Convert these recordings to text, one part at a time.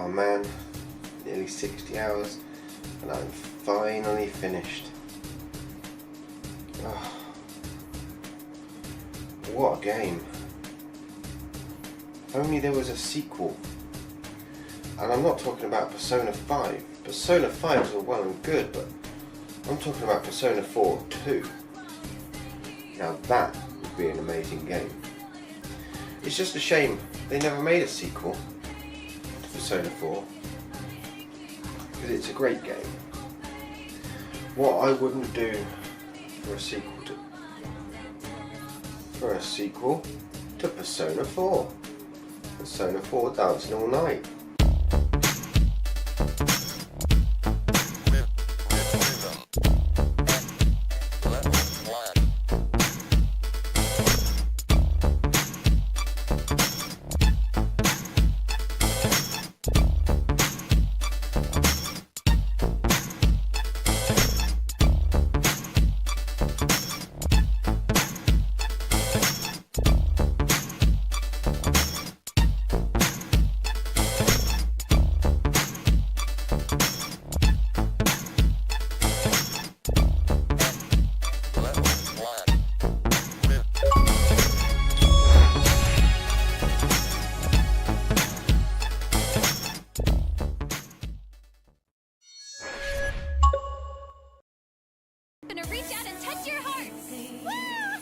Oh man, nearly 60 hours and I'm finally finished. Oh, what a game. If only there was a sequel. And I'm not talking about Persona 5. Persona 5 is all well and good, but I'm talking about Persona 4 2. Now that would be an amazing game. It's just a shame they never made a sequel to Persona 4, because it's a great game. What I wouldn't do for a sequel to Persona 4. Persona 4 Dancing All Night.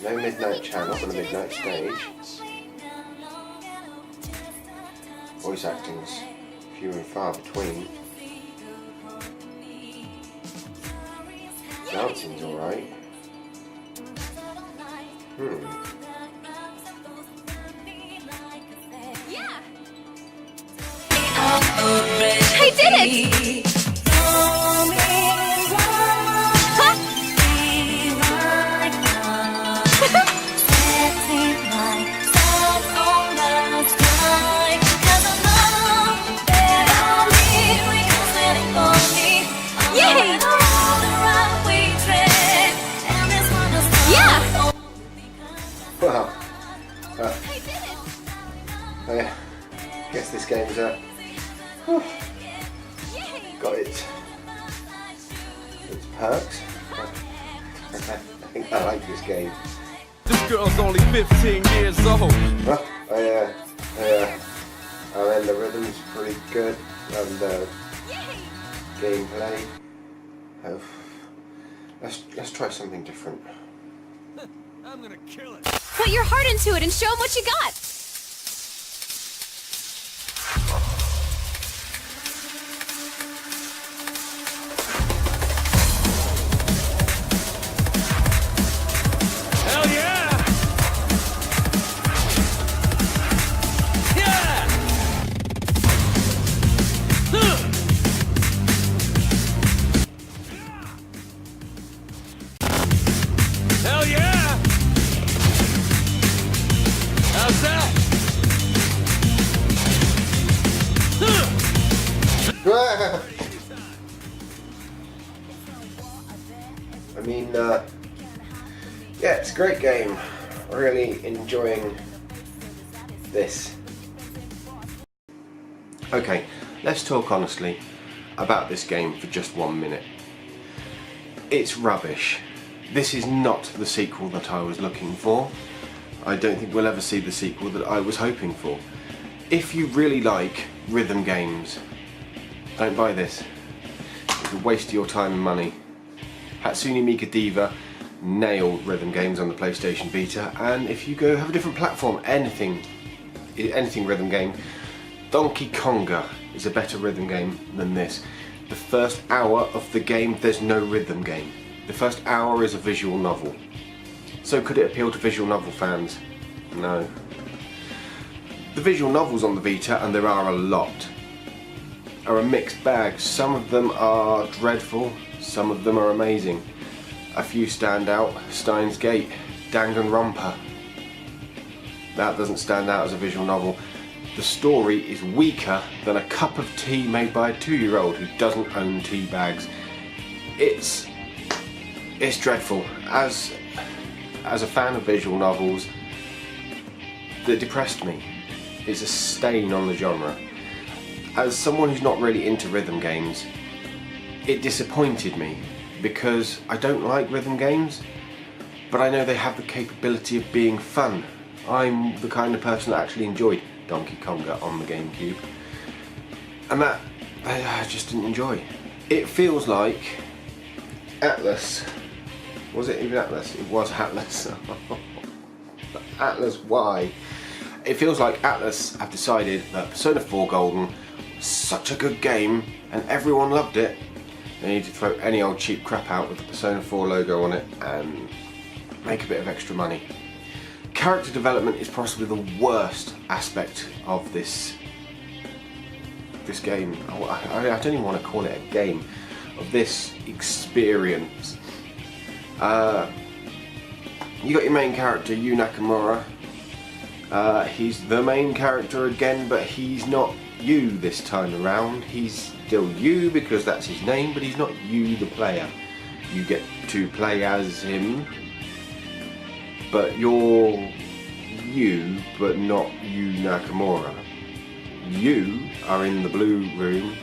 No midnight channel on the midnight stage. Voice acting's few and far between. Dancing's alright. Yeah. I did it! Well, I guess this game's got its perks. I think I like this game. This girl's only 15 years old. Well, and the rhythm's pretty good, and gameplay. Let's try something different. I'm gonna kill it. Put your heart into it and show them what you got. Hell yeah! Yeah! Hell yeah! How's that? I mean, yeah, it's a great game. Really enjoying this. Okay, let's talk honestly about this game for just 1 minute. It's rubbish. This is not the sequel that I was looking for. I don't think we'll ever see the sequel that I was hoping for. If you really like rhythm games, don't buy this. It's a waste of your time and money. Hatsune Miku Diva nailed rhythm games on the PlayStation Vita, and if you go have a different platform, anything rhythm game, Donkey Konga is a better rhythm game than this. The first hour of the game, there's no rhythm game. The first hour is a visual novel. So could it appeal to visual novel fans? No. The visual novels on the Vita, and there are a lot, are a mixed bag. Some of them are dreadful, some of them are amazing. A few stand out. Steins Gate, Dangan Rompa. That doesn't stand out as a visual novel. The story is weaker than a cup of tea made by a 2-year-old who doesn't own tea bags. It's dreadful. As a fan of visual novels, that depressed me. It's a stain on the genre. as someone who's not really into rhythm games, it disappointed me because I don't like rhythm games, but I know they have the capability of being fun. I'm the kind of person that actually enjoyed Donkey Konga on the GameCube, and that I just didn't enjoy. It feels like Atlas, was it even Atlas? It was Atlas. Atlas, why? It feels like Atlas have decided that Persona 4 Golden was such a good game and everyone loved it, they need to throw any old cheap crap out with the Persona 4 logo on it and make a bit of extra money. Character development is possibly the worst aspect of this game. I don't even want to call it a game, of this experience. You got your main character, Yu Nakamura. He's the main character again, but he's not you this time around. He's still you because that's his name, but he's not you the player. You get to play as him, but you're you, but not Yu Nakamura. You are in the blue room,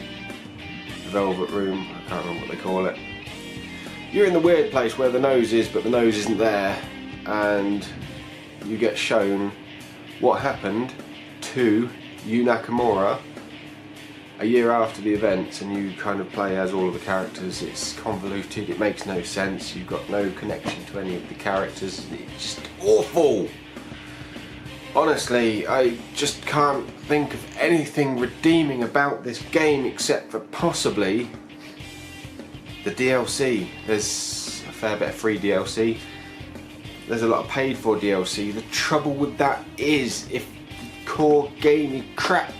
the velvet room, I can't remember what they call it. You're in the weird place where the nose is, but the nose isn't there, and you get shown what happened to Yu Nakamura a year after the events, and you kind of play as all of the characters. It's convoluted, it makes no sense, you've got no connection to any of the characters, it's just awful! Honestly, I just can't think of anything redeeming about this game except for possibly the DLC. There's a fair bit of free DLC. There's a lot of paid for DLC. The trouble with that is, if the core game is crap,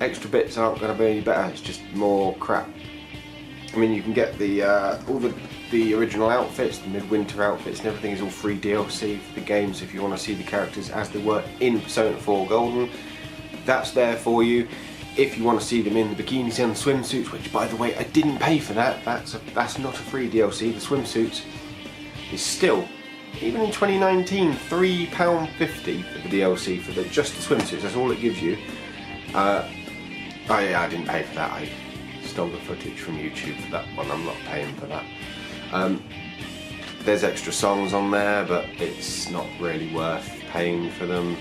extra bits aren't going to be any better. It's just more crap. I mean, you can get the all the original outfits, the midwinter outfits, and everything is all free DLC for the games. If you want to see the characters as they were in Persona 4 Golden, that's there for you. If you want to see them in the bikinis and the swimsuits, which by the way I didn't pay for that, that's not a free DLC. The swimsuits is still, even in 2019, £3.50 for the DLC for just the swimsuits. That's all it gives you. I didn't pay for that. I stole the footage from YouTube for that one. I'm not paying for that. There's extra songs on there, but it's not really worth paying for them.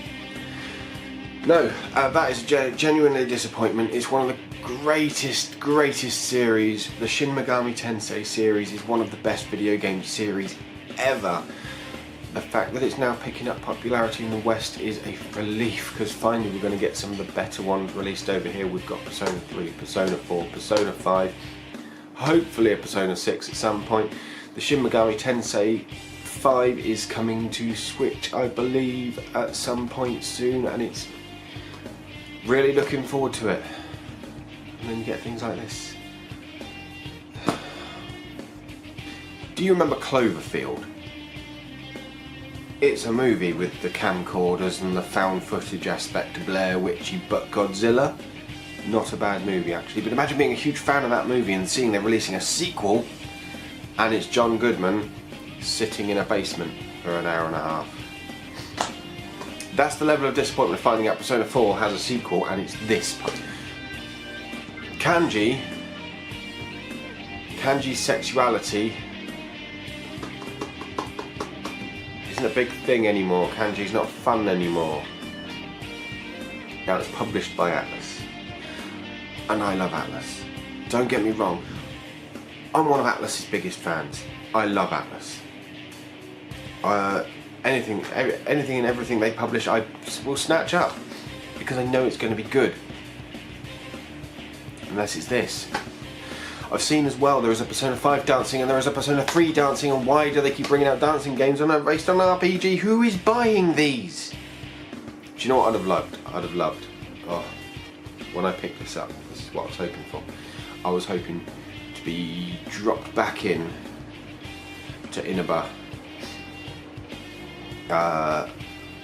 No, that is genuinely a disappointment. It's one of the greatest series. The Shin Megami Tensei series is one of the best video game series ever. The fact that it's now picking up popularity in the West is a relief, because finally we're going to get some of the better ones released over here. We've got Persona 3, Persona 4, Persona 5, hopefully a Persona 6 at some point. The Shin Megami Tensei 5 is coming to Switch, I believe, at some point soon, and it's really looking forward to it. And then you get things like this. Do you remember Cloverfield? It's a movie with the camcorders and the found footage aspect of Blair Witchy but Godzilla. Not a bad movie actually, but imagine being a huge fan of that movie and seeing they're releasing a sequel and it's John Goodman sitting in a basement for an hour and a half. That's the level of disappointment of finding out Persona 4 has a sequel and it's this. Kanji's sexuality isn't a big thing anymore. Kanji's not fun anymore. Now it's published by Atlas. And I love Atlas. Don't get me wrong. I'm one of Atlas's biggest fans. I love Atlas. Anything and everything they publish I will snatch up because I know it's going to be good. Unless it's this. I've seen as well there is a Persona 5 dancing and there is a Persona 3 dancing, and why do they keep bringing out dancing games based on RPG? Who is buying these? Do you know what I'd have loved? I'd have loved, when I picked this up, this is what I was hoping for. I was hoping to be dropped back in to Inaba,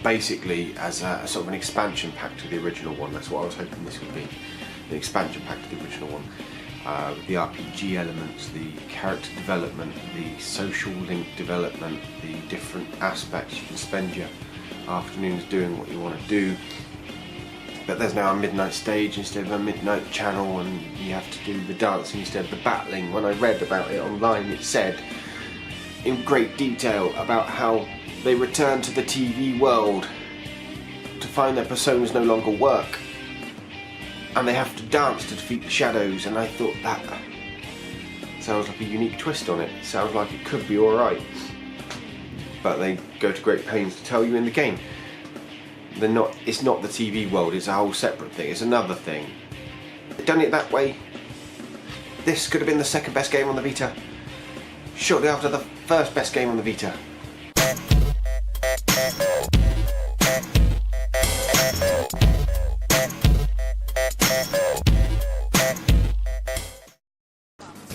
basically as a sort of an expansion pack to the original one. That's what I was hoping this would be, an expansion pack to the original one. With the RPG elements, the character development, the social link development, the different aspects. You can spend your afternoons doing what you want to do. but there's now a midnight stage instead of a midnight channel, and you have to do the dancing instead of the battling. When I read about it online, it said in great detail about how they return to the TV world to find their personas no longer work, and they have to dance to defeat the shadows. And I thought, that sounds like a unique twist on it. It sounds like it could be alright. But they go to great pains to tell you in the game. It's not the TV world, it's a whole separate thing, it's another thing. They've done it that way. This could have been the second best game on the Vita, shortly after the first best game on the Vita.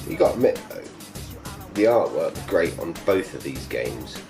You got to admit though, the artwork's great on both of these games.